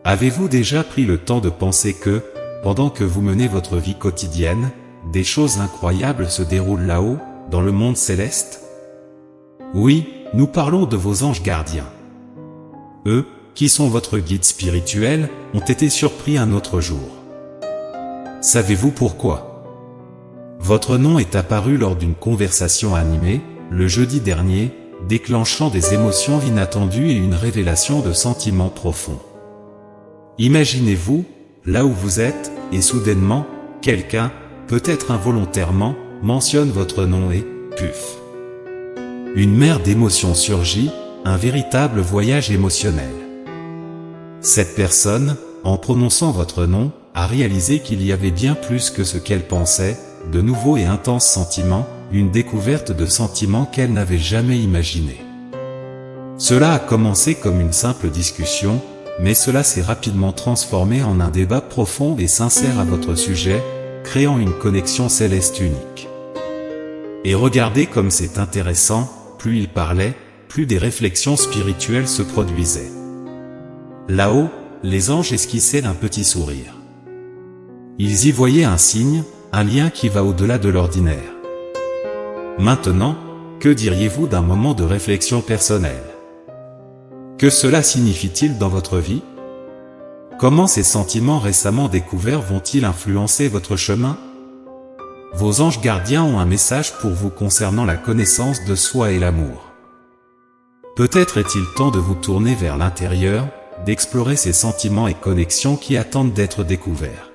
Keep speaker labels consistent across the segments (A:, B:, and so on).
A: Avez-vous déjà pris le temps de penser que, pendant que vous menez votre vie quotidienne, des choses incroyables se déroulent là-haut, dans le monde céleste? Oui, nous parlons de vos anges gardiens. Eux, qui sont votre guide spirituel, ont été surpris un autre jour. Savez-vous pourquoi? Votre nom est apparu lors d'une conversation animée, le jeudi dernier, déclenchant des émotions inattendues et une révélation de sentiments profonds. Imaginez-vous, là où vous êtes, et soudainement, quelqu'un, peut-être involontairement, mentionne votre nom et, puf. Une mer d'émotions surgit, un véritable voyage émotionnel. Cette personne, en prononçant votre nom, a réalisé qu'il y avait bien plus que ce qu'elle pensait, de nouveaux et intenses sentiments, une découverte de sentiments qu'elle n'avait jamais imaginés. Cela a commencé comme une simple discussion, mais cela s'est rapidement transformé en un débat profond et sincère à votre sujet, créant une connexion céleste unique. Et regardez comme c'est intéressant, plus il parlait, plus des réflexions spirituelles se produisaient. Là-haut, les anges esquissaient un petit sourire. Ils y voyaient un signe, un lien qui va au-delà de l'ordinaire. Maintenant, que diriez-vous d'un moment de réflexion personnelle? Que cela signifie-t-il dans votre vie? Comment ces sentiments récemment découverts vont-ils influencer votre chemin? Vos anges gardiens ont un message pour vous concernant la connaissance de soi et l'amour. Peut-être est-il temps de vous tourner vers l'intérieur, d'explorer ces sentiments et connexions qui attendent d'être découverts.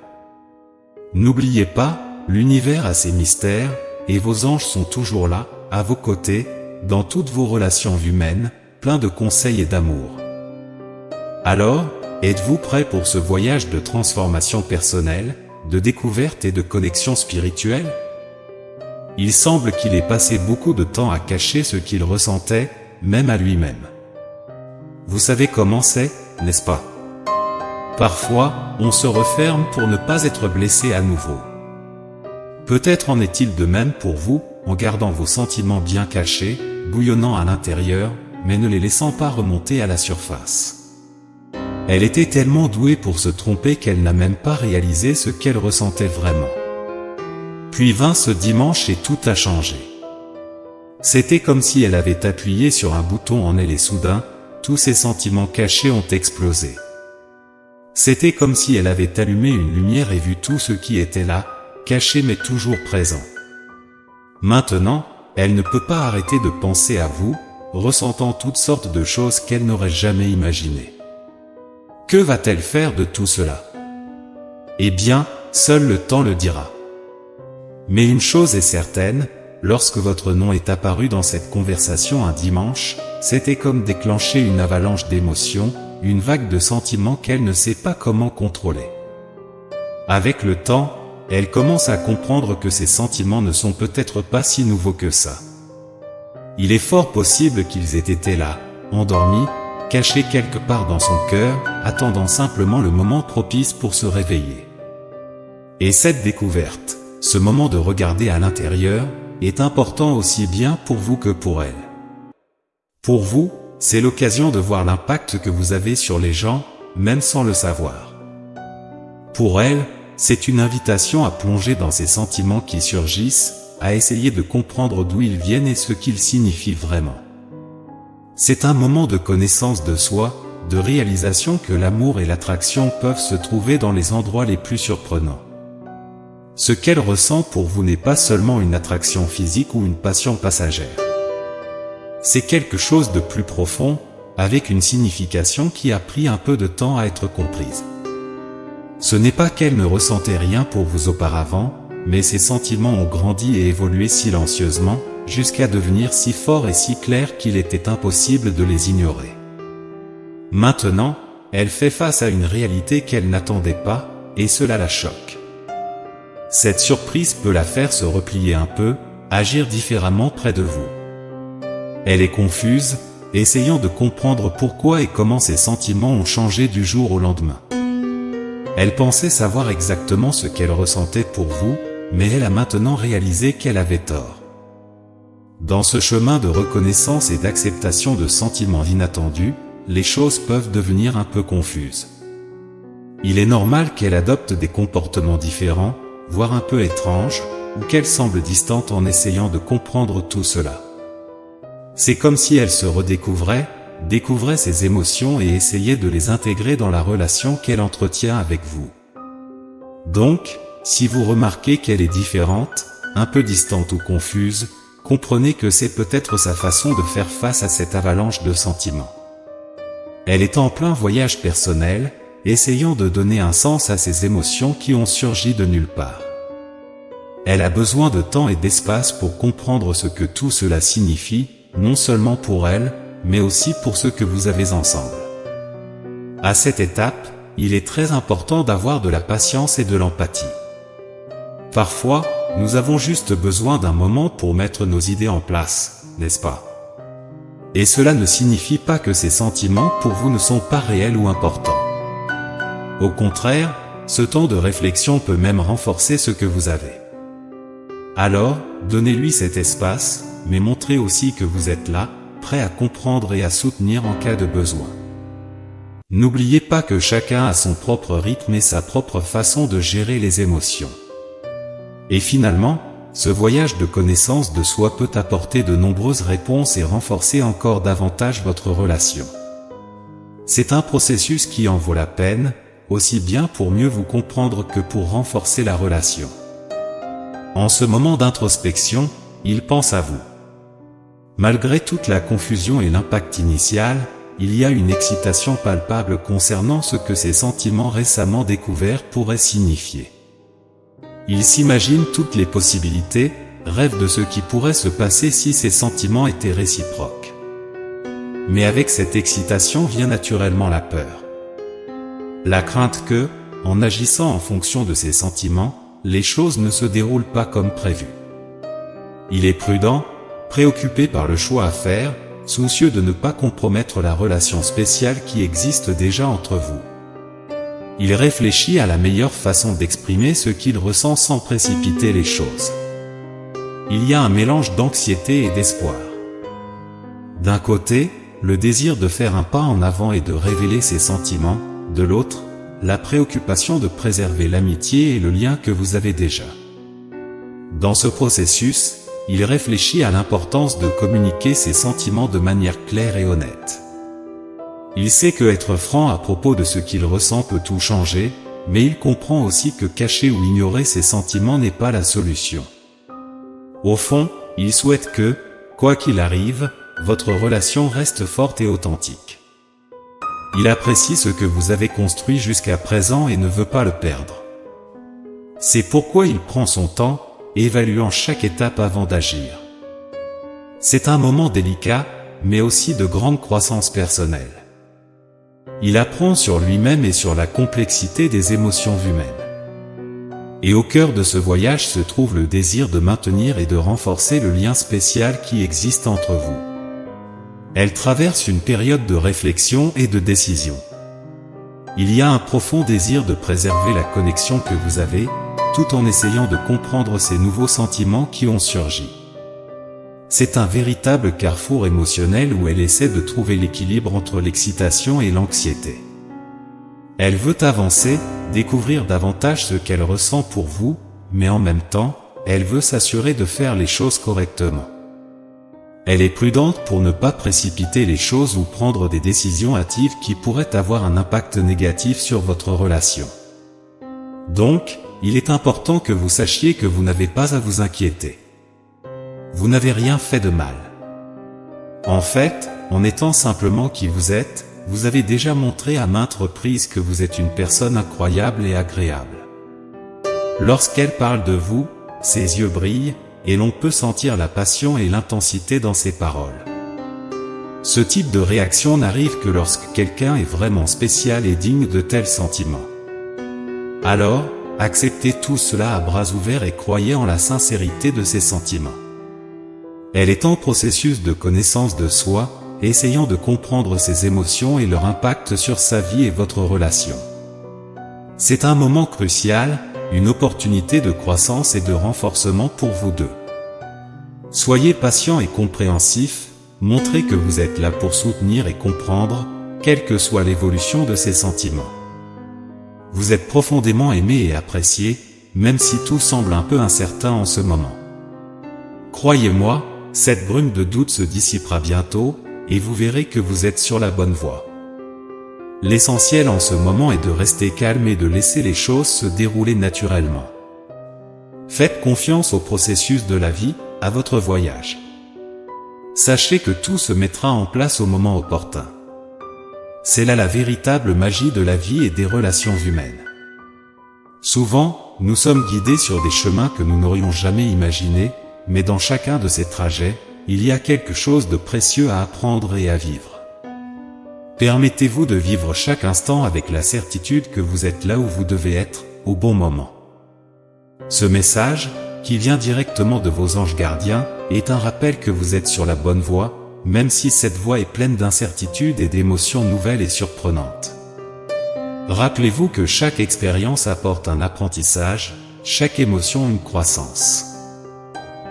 A: N'oubliez pas, l'univers a ses mystères, et vos anges sont toujours là, à vos côtés, dans toutes vos relations humaines, plein de conseils et d'amour. Alors, êtes-vous prêt pour ce voyage de transformation personnelle, de découverte et de connexion spirituelle? Il semble qu'il ait passé beaucoup de temps à cacher ce qu'il ressentait, même à lui-même. Vous savez comment c'est, n'est-ce pas? Parfois, on se referme pour ne pas être blessé à nouveau. Peut-être en est-il de même pour vous, en gardant vos sentiments bien cachés, bouillonnant à l'intérieur, mais ne les laissant pas remonter à la surface. Elle était tellement douée pour se tromper qu'elle n'a même pas réalisé ce qu'elle ressentait vraiment. Puis vint ce dimanche et tout a changé. C'était comme si elle avait appuyé sur un bouton en elle et soudain, tous ses sentiments cachés ont explosé. C'était comme si elle avait allumé une lumière et vu tout ce qui était là, caché mais toujours présent. Maintenant, elle ne peut pas arrêter de penser à vous, ressentant toutes sortes de choses qu'elle n'aurait jamais imaginées. Que va-t-elle faire de tout cela? Eh bien, seul le temps le dira. Mais une chose est certaine, lorsque votre nom est apparu dans cette conversation un dimanche, c'était comme déclencher une avalanche d'émotions, une vague de sentiments qu'elle ne sait pas comment contrôler. Avec le temps, elle commence à comprendre que ces sentiments ne sont peut-être pas si nouveaux que ça. Il est fort possible qu'ils aient été là, endormis, cachés quelque part dans son cœur, attendant simplement le moment propice pour se réveiller. Et cette découverte, ce moment de regarder à l'intérieur, est important aussi bien pour vous que pour elle. Pour vous, c'est l'occasion de voir l'impact que vous avez sur les gens, même sans le savoir. Pour elle, c'est une invitation à plonger dans ces sentiments qui surgissent, à essayer de comprendre d'où ils viennent et ce qu'ils signifient vraiment. C'est un moment de connaissance de soi, de réalisation que l'amour et l'attraction peuvent se trouver dans les endroits les plus surprenants. Ce qu'elle ressent pour vous n'est pas seulement une attraction physique ou une passion passagère. C'est quelque chose de plus profond, avec une signification qui a pris un peu de temps à être comprise. Ce n'est pas qu'elle ne ressentait rien pour vous auparavant, mais ses sentiments ont grandi et évolué silencieusement, jusqu'à devenir si forts et si clairs qu'il était impossible de les ignorer. Maintenant, elle fait face à une réalité qu'elle n'attendait pas, et cela la choque. Cette surprise peut la faire se replier un peu, agir différemment près de vous. Elle est confuse, essayant de comprendre pourquoi et comment ses sentiments ont changé du jour au lendemain. Elle pensait savoir exactement ce qu'elle ressentait pour vous, mais elle a maintenant réalisé qu'elle avait tort. Dans ce chemin de reconnaissance et d'acceptation de sentiments inattendus, les choses peuvent devenir un peu confuses. Il est normal qu'elle adopte des comportements différents, voire un peu étranges, ou qu'elle semble distante en essayant de comprendre tout cela. C'est comme si elle se redécouvrait, découvrait ses émotions et essayait de les intégrer dans la relation qu'elle entretient avec vous. Donc, si vous remarquez qu'elle est différente, un peu distante ou confuse, comprenez que c'est peut-être sa façon de faire face à cette avalanche de sentiments. Elle est en plein voyage personnel, essayant de donner un sens à ces émotions qui ont surgi de nulle part. Elle a besoin de temps et d'espace pour comprendre ce que tout cela signifie, non seulement pour elle, mais aussi pour ce que vous avez ensemble. À cette étape, il est très important d'avoir de la patience et de l'empathie. Parfois, nous avons juste besoin d'un moment pour mettre nos idées en place, n'est-ce pas? Et cela ne signifie pas que ces sentiments pour vous ne sont pas réels ou importants. Au contraire, ce temps de réflexion peut même renforcer ce que vous avez. Alors, donnez-lui cet espace, mais montrez aussi que vous êtes là, prêt à comprendre et à soutenir en cas de besoin. N'oubliez pas que chacun a son propre rythme et sa propre façon de gérer les émotions. Et finalement, ce voyage de connaissance de soi peut apporter de nombreuses réponses et renforcer encore davantage votre relation. C'est un processus qui en vaut la peine, aussi bien pour mieux vous comprendre que pour renforcer la relation. En ce moment d'introspection, il pense à vous. Malgré toute la confusion et l'impact initial, il y a une excitation palpable concernant ce que ces sentiments récemment découverts pourraient signifier. Il s'imagine toutes les possibilités, rêve de ce qui pourrait se passer si ces sentiments étaient réciproques. Mais avec cette excitation vient naturellement la peur. La crainte que, en agissant en fonction de ces sentiments, les choses ne se déroulent pas comme prévu. Il est prudent, préoccupé par le choix à faire, soucieux de ne pas compromettre la relation spéciale qui existe déjà entre vous. Il réfléchit à la meilleure façon d'exprimer ce qu'il ressent sans précipiter les choses. Il y a un mélange d'anxiété et d'espoir. D'un côté, le désir de faire un pas en avant et de révéler ses sentiments, de l'autre, la préoccupation de préserver l'amitié et le lien que vous avez déjà. Dans ce processus, il réfléchit à l'importance de communiquer ses sentiments de manière claire et honnête. Il sait que être franc à propos de ce qu'il ressent peut tout changer, mais il comprend aussi que cacher ou ignorer ses sentiments n'est pas la solution. Au fond, il souhaite que, quoi qu'il arrive, votre relation reste forte et authentique. Il apprécie ce que vous avez construit jusqu'à présent et ne veut pas le perdre. C'est pourquoi il prend son temps, évaluant chaque étape avant d'agir. C'est un moment délicat, mais aussi de grande croissance personnelle. Il apprend sur lui-même et sur la complexité des émotions humaines. Et au cœur de ce voyage se trouve le désir de maintenir et de renforcer le lien spécial qui existe entre vous. Elle traverse une période de réflexion et de décision. Il y a un profond désir de préserver la connexion que vous avez, tout en essayant de comprendre ces nouveaux sentiments qui ont surgi. C'est un véritable carrefour émotionnel où elle essaie de trouver l'équilibre entre l'excitation et l'anxiété. Elle veut avancer, découvrir davantage ce qu'elle ressent pour vous, mais en même temps, elle veut s'assurer de faire les choses correctement. Elle est prudente pour ne pas précipiter les choses ou prendre des décisions hâtives qui pourraient avoir un impact négatif sur votre relation. Donc, il est important que vous sachiez que vous n'avez pas à vous inquiéter. Vous n'avez rien fait de mal. En fait, en étant simplement qui vous êtes, vous avez déjà montré à maintes reprises que vous êtes une personne incroyable et agréable. Lorsqu'elle parle de vous, ses yeux brillent, et l'on peut sentir la passion et l'intensité dans ses paroles. Ce type de réaction n'arrive que lorsque quelqu'un est vraiment spécial et digne de tels sentiments. Alors, acceptez tout cela à bras ouverts et croyez en la sincérité de ses sentiments. Elle est en processus de connaissance de soi, essayant de comprendre ses émotions et leur impact sur sa vie et votre relation. C'est un moment crucial, une opportunité de croissance et de renforcement pour vous deux. Soyez patient et compréhensif, montrez que vous êtes là pour soutenir et comprendre, quelle que soit l'évolution de ses sentiments. Vous êtes profondément aimé et apprécié, même si tout semble un peu incertain en ce moment. Croyez-moi, cette brume de doute se dissipera bientôt, et vous verrez que vous êtes sur la bonne voie. L'essentiel en ce moment est de rester calme et de laisser les choses se dérouler naturellement. Faites confiance au processus de la vie, à votre voyage. Sachez que tout se mettra en place au moment opportun. C'est là la véritable magie de la vie et des relations humaines. Souvent, nous sommes guidés sur des chemins que nous n'aurions jamais imaginés, mais dans chacun de ces trajets, il y a quelque chose de précieux à apprendre et à vivre. Permettez-vous de vivre chaque instant avec la certitude que vous êtes là où vous devez être, au bon moment. Ce message, qui vient directement de vos anges gardiens, est un rappel que vous êtes sur la bonne voie, même si cette voie est pleine d'incertitudes et d'émotions nouvelles et surprenantes. Rappelez-vous que chaque expérience apporte un apprentissage, chaque émotion une croissance.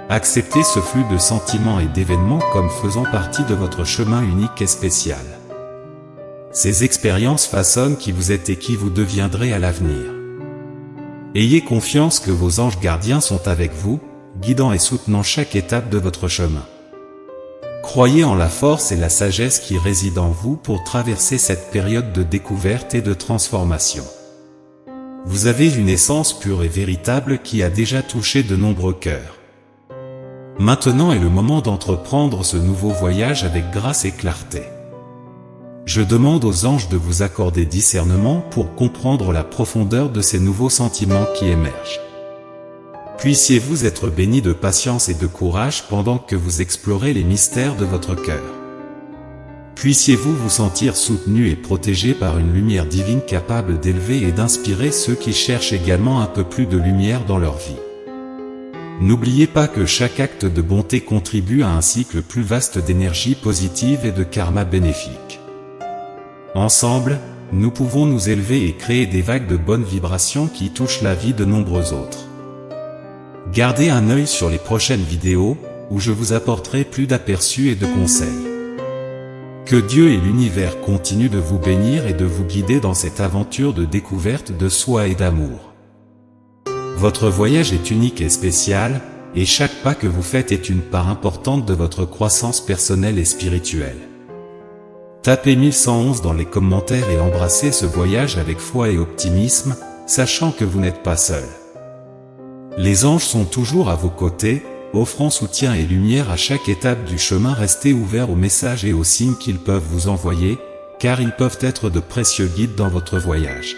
A: Acceptez ce flux de sentiments et d'événements comme faisant partie de votre chemin unique et spécial. Ces expériences façonnent qui vous êtes et qui vous deviendrez à l'avenir. Ayez confiance que vos anges gardiens sont avec vous, guidant et soutenant chaque étape de votre chemin. Croyez en la force et la sagesse qui résident en vous pour traverser cette période de découverte et de transformation. Vous avez une essence pure et véritable qui a déjà touché de nombreux cœurs. Maintenant est le moment d'entreprendre ce nouveau voyage avec grâce et clarté. Je demande aux anges de vous accorder discernement pour comprendre la profondeur de ces nouveaux sentiments qui émergent. Puissiez-vous être bénis de patience et de courage pendant que vous explorez les mystères de votre cœur. Puissiez-vous vous sentir soutenu et protégé par une lumière divine capable d'élever et d'inspirer ceux qui cherchent également un peu plus de lumière dans leur vie. N'oubliez pas que chaque acte de bonté contribue à un cycle plus vaste d'énergie positive et de karma bénéfique. Ensemble, nous pouvons nous élever et créer des vagues de bonnes vibrations qui touchent la vie de nombreux autres. Gardez un œil sur les prochaines vidéos, où je vous apporterai plus d'aperçus et de conseils. Que Dieu et l'univers continuent de vous bénir et de vous guider dans cette aventure de découverte de soi et d'amour. Votre voyage est unique et spécial, et chaque pas que vous faites est une part importante de votre croissance personnelle et spirituelle. Tapez 1111 dans les commentaires et embrassez ce voyage avec foi et optimisme, sachant que vous n'êtes pas seul. Les anges sont toujours à vos côtés, offrant soutien et lumière à chaque étape du chemin. Restez ouverts aux messages et aux signes qu'ils peuvent vous envoyer, car ils peuvent être de précieux guides dans votre voyage.